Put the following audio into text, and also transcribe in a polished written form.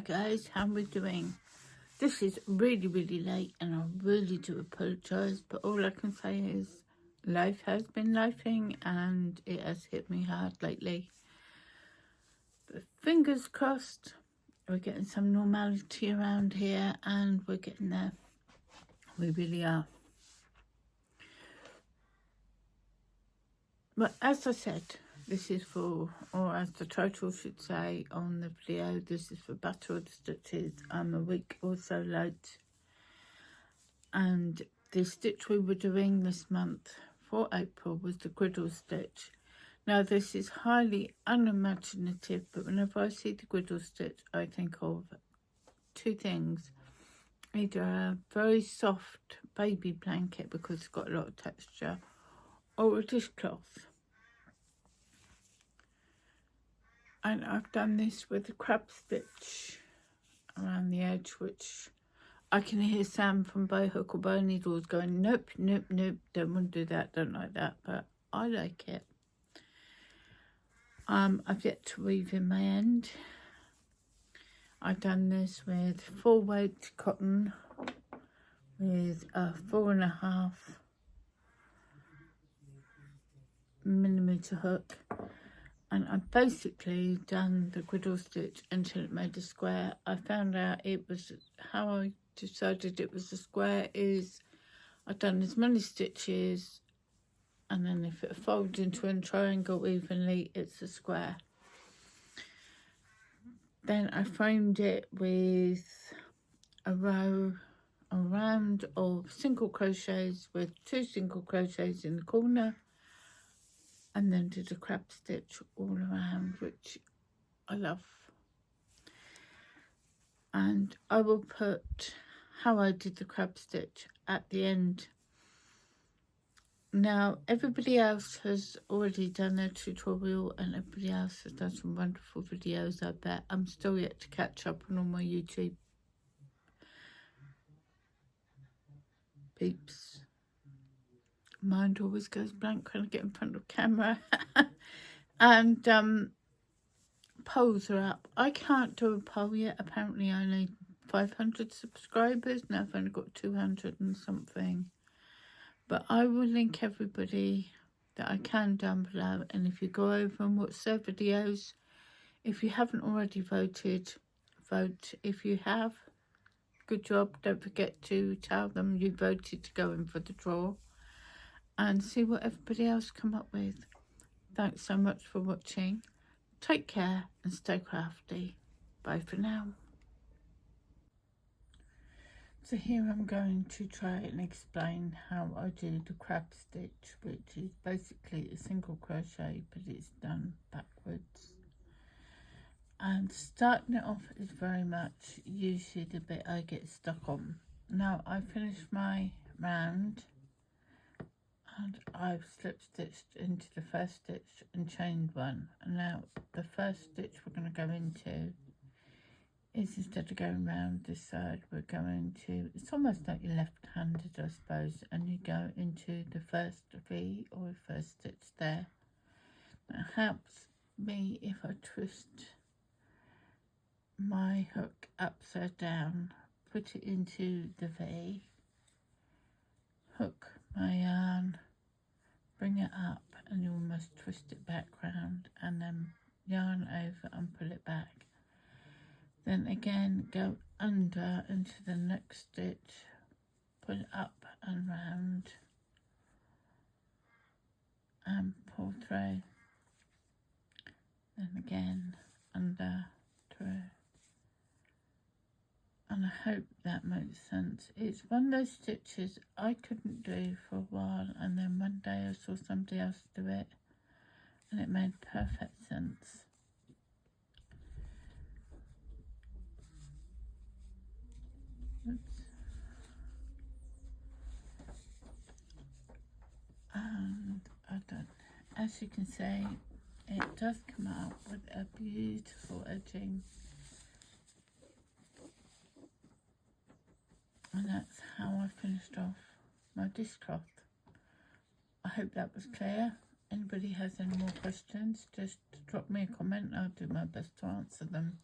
guys, how we doing? This is really late and I really do apologise, but all I can say is life has been lifing and it has hit me hard lately. But fingers crossed, we're getting some normality around here and we're getting there. We really are. But as I said, this is for, or as the title should say on the video, this is for butterwood stitches. I'm a week or so late. And the stitch we were doing this month for April was the griddle stitch. Now this is highly unimaginative, but whenever I see the griddle stitch, I think of two things. Either a very soft baby blanket because it's got a lot of texture, or a dishcloth. And I've done this with a crab stitch around the edge, which I can hear Sam from Bow Hook or Bow Needles going, nope, nope, nope, don't want to do that, don't like that, but I like it. I've yet to weave in my end. I've done this with 4 weight cotton with a 4.5 millimeter hook. And I've basically done the griddle stitch until it made a square. I found out it was, how I decided it was a square is I've done as many stitches and then if it folds into a triangle evenly, it's a square. Then I framed it with a round of single crochets with 2 single crochets in the corner, and then did a crab stitch all around, which I love. And I will put how I did the crab stitch at the end. Now, everybody else has already done their tutorial and everybody else has done some wonderful videos, I bet. I'm still yet to catch up on all my YouTube peeps. Mind always goes blank when I get in front of camera. And polls are up. I can't do a poll yet. Apparently I need 500 subscribers. Now I've only got 200 and something. But I will link everybody that I can down below. And if you go over and watch their videos, if you haven't already voted, vote. If you have, good job. Don't forget to tell them you voted to go in for the draw. And see what everybody else come up with. Thanks so much for watching. Take care and stay crafty. Bye for now. So here I'm going to try and explain how I do the crab stitch, which is basically a single crochet, but it's done backwards. And starting it off is very much usually the bit I get stuck on. Now I finished my round and I've slip stitched into the first stitch and chained one. And now the first stitch we're going to go into is, instead of going round this side, we're going to, it's almost like you're left-handed I suppose, and you go into the first V or first stitch there. That helps me if I twist my hook upside down, put it into the V, hook my yarn, bring it up and you almost twist it back round and then yarn over and pull it back. Then again go under into the next stitch, pull it up and round and pull through. Then again under, through. And I hope that makes sense. It's one of those stitches I couldn't do for a while, and then one day I saw somebody else do it and it made perfect sense. Oops. And I don't, as you can see, it does come out with a beautiful edging. And that's how I finished off my dishcloth. I hope that was clear. Anybody has any more questions, just drop me a comment. I'll do my best to answer them.